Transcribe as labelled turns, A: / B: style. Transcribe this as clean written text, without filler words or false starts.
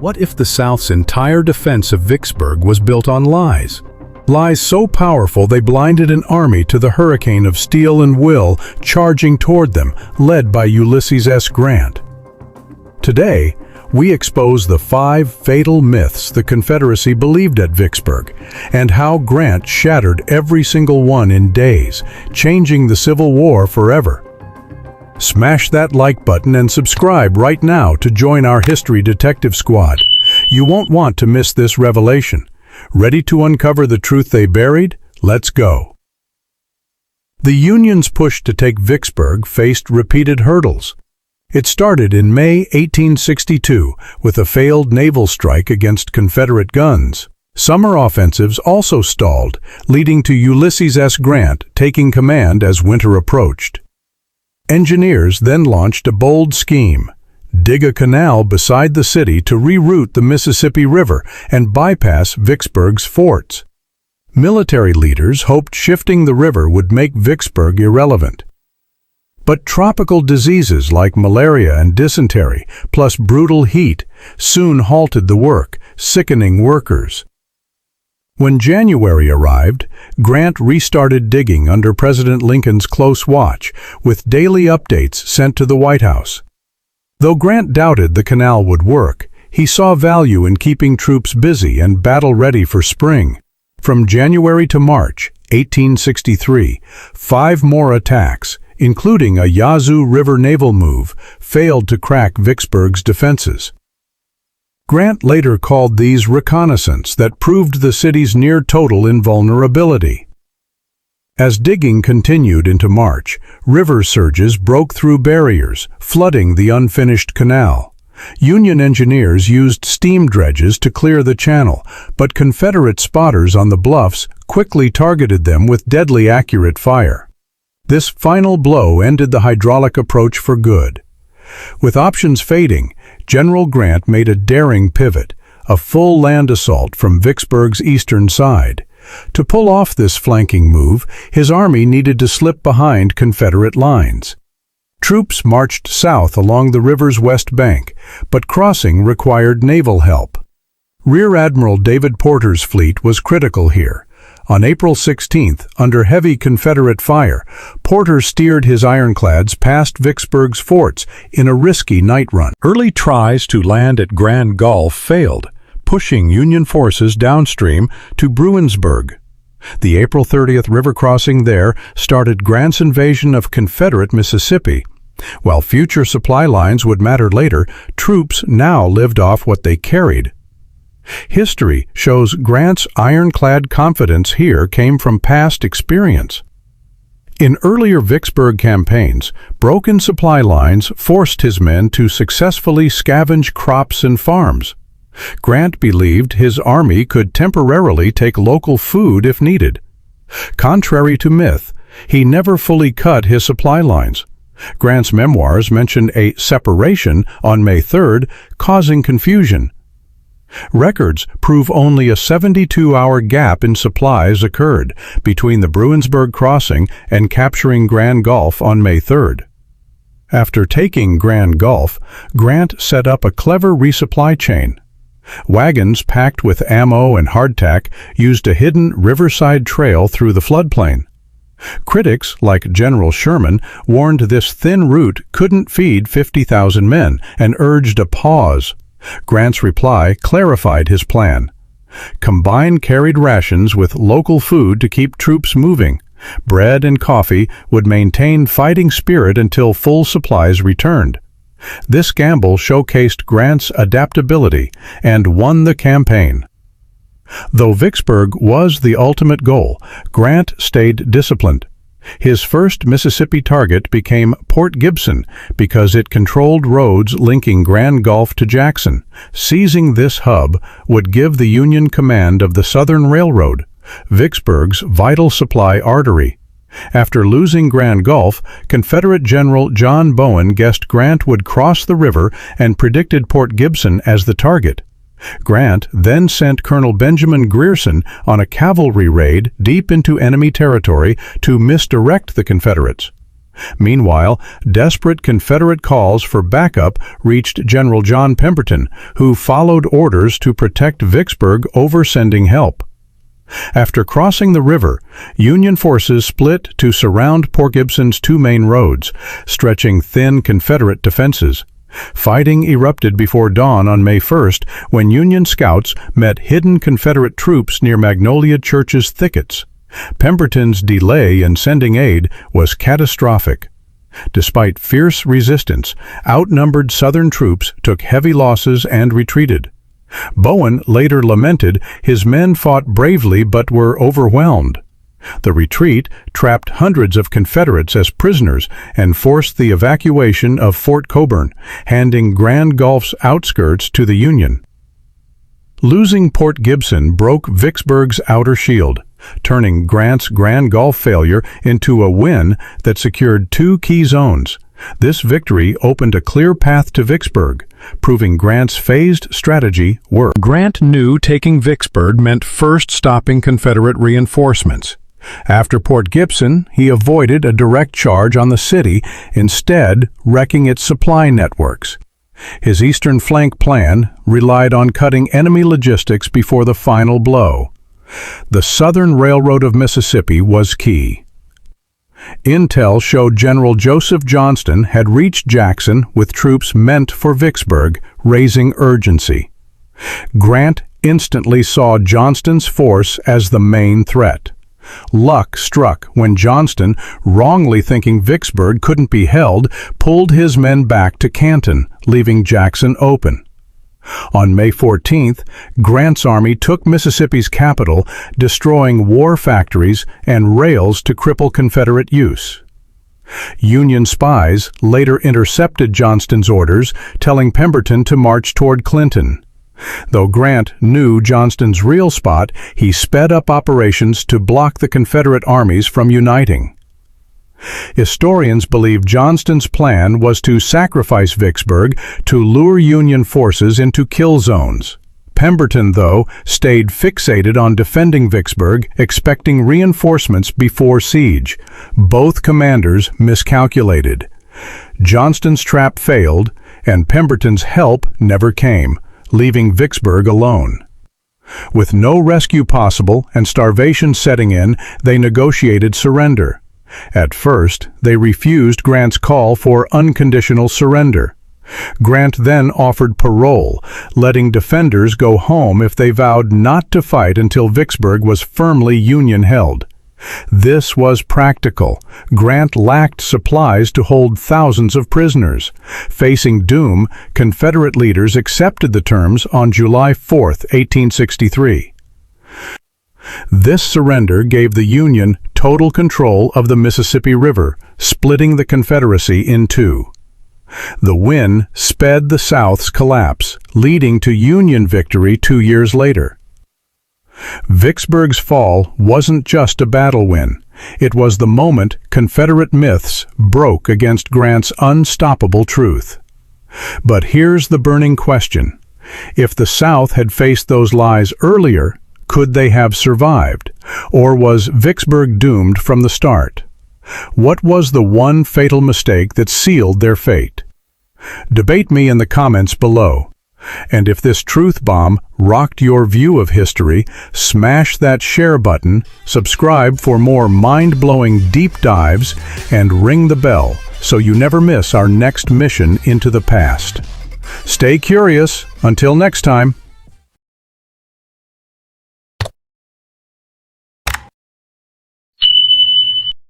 A: What if the South's entire defense of Vicksburg was built on lies? Lies so powerful they blinded an army to the hurricane of steel and will charging toward them, led by Ulysses S. Grant. Today, we expose the 5 fatal myths the Confederacy believed at Vicksburg, and how Grant shattered every single one in days, changing the Civil War forever. Smash that like button and subscribe right now to join our History Detective Squad. You won't want to miss this revelation. Ready to uncover the truth they buried? Let's go. The Union's push to take Vicksburg faced repeated hurdles. It started in May 1862 with a failed naval strike against Confederate guns. Summer offensives also stalled, leading to Ulysses S. Grant taking command as winter approached. Engineers then launched a bold scheme: dig a canal beside the city to reroute the Mississippi River and bypass Vicksburg's forts. Military leaders hoped shifting the river would make Vicksburg irrelevant. But tropical diseases like malaria and dysentery, plus brutal heat, soon halted the work, sickening workers. When January arrived, Grant restarted digging under President Lincoln's close watch, with daily updates sent to the White House. Though Grant doubted the canal would work, he saw value in keeping troops busy and battle-ready for spring. From January to March 1863, 5 more attacks, including a Yazoo River naval move, failed to crack Vicksburg's defenses. Grant later called these reconnaissance that proved the city's near-total invulnerability. As digging continued into March, river surges broke through barriers, flooding the unfinished canal. Union engineers used steam dredges to clear the channel, but Confederate spotters on the bluffs quickly targeted them with deadly accurate fire. This final blow ended the hydraulic approach for good. With options fading, General Grant made a daring pivot, a full land assault from Vicksburg's eastern side. To pull off this flanking move, his army needed to slip behind Confederate lines. Troops marched south along the river's west bank, but crossing required naval help. Rear Admiral David Porter's fleet was critical here. On April 16th, under heavy Confederate fire, Porter steered his ironclads past Vicksburg's forts in a risky night run. Early tries to land at Grand Gulf failed, pushing Union forces downstream to Bruinsburg. The April 30th river crossing there started Grant's invasion of Confederate Mississippi. While future supply lines would matter later, troops now lived off what they carried. History shows Grant's ironclad confidence here came from past experience. In earlier Vicksburg campaigns, broken supply lines forced his men to successfully scavenge crops and farms. Grant believed his army could temporarily take local food if needed. Contrary to myth, he never fully cut his supply lines. Grant's memoirs mention a separation on May 3rd, causing confusion. Records prove only a 72-hour gap in supplies occurred between the Bruinsburg crossing and capturing Grand Gulf on May 3rd. After taking Grand Gulf, Grant set up a clever resupply chain. Wagons packed with ammo and hardtack used a hidden riverside trail through the floodplain. Critics, like General Sherman, warned this thin route couldn't feed 50,000 men and urged a pause. Grant's reply clarified his plan. Combine carried rations with local food to keep troops moving. Bread and coffee would maintain fighting spirit until full supplies returned. This gamble showcased Grant's adaptability and won the campaign. Though Vicksburg was the ultimate goal, Grant stayed disciplined. His first Mississippi target became Port Gibson because it controlled roads linking Grand Gulf to Jackson. Seizing this hub would give the Union command of the Southern Railroad, Vicksburg's vital supply artery. After losing Grand Gulf, Confederate General John Bowen guessed Grant would cross the river and predicted Port Gibson as the target. Grant then sent Colonel Benjamin Grierson on a cavalry raid deep into enemy territory to misdirect the Confederates. Meanwhile, desperate Confederate calls for backup reached General John Pemberton, who followed orders to protect Vicksburg over sending help. After crossing the river, Union forces split to surround Port Gibson's two main roads, stretching thin Confederate defenses. Fighting erupted before dawn on May 1st when Union scouts met hidden Confederate troops near Magnolia Church's thickets. Pemberton's delay in sending aid was catastrophic. Despite fierce resistance, outnumbered Southern troops took heavy losses and retreated. Bowen later lamented his men fought bravely but were overwhelmed. The retreat trapped hundreds of Confederates as prisoners and forced the evacuation of Fort Coburn, handing Grand Gulf's outskirts to the Union. Losing Port Gibson broke Vicksburg's outer shield, turning Grant's Grand Gulf failure into a win that secured two key zones. This victory opened a clear path to Vicksburg, proving Grant's phased strategy worked. Grant knew taking Vicksburg meant first stopping Confederate reinforcements. After Port Gibson, he avoided a direct charge on the city, instead wrecking its supply networks. His eastern flank plan relied on cutting enemy logistics before the final blow. The Southern Railroad of Mississippi was key. Intel showed General Joseph Johnston had reached Jackson with troops meant for Vicksburg, raising urgency. Grant instantly saw Johnston's force as the main threat. Luck struck when Johnston, wrongly thinking Vicksburg couldn't be held, pulled his men back to Canton, leaving Jackson open. On May 14th, Grant's army took Mississippi's capital, destroying war factories and rails to cripple Confederate use. Union spies later intercepted Johnston's orders, telling Pemberton to march toward Clinton. Though Grant knew Johnston's real spot, he sped up operations to block the Confederate armies from uniting. Historians believe Johnston's plan was to sacrifice Vicksburg to lure Union forces into kill zones. Pemberton, though, stayed fixated on defending Vicksburg, expecting reinforcements before siege. Both commanders miscalculated. Johnston's trap failed, and Pemberton's help never came, leaving Vicksburg alone. With no rescue possible and starvation setting in, they negotiated surrender. At first, they refused Grant's call for unconditional surrender. Grant then offered parole, letting defenders go home if they vowed not to fight until Vicksburg was firmly Union-held. This was practical. Grant lacked supplies to hold thousands of prisoners. Facing doom, Confederate leaders accepted the terms on July 4, 1863. This surrender gave the Union total control of the Mississippi River, splitting the Confederacy in two. The win sped the South's collapse, leading to Union victory 2 years later. Vicksburg's fall wasn't just a battle win. It was the moment Confederate myths broke against Grant's unstoppable truth. But here's the burning question. If the South had faced those lies earlier, could they have survived? Or was Vicksburg doomed from the start? What was the one fatal mistake that sealed their fate? Debate me in the comments below. And if this truth bomb rocked your view of history, smash that share button, subscribe for more mind-blowing deep dives, and ring the bell so you never miss our next mission into the past. Stay curious. Until next time.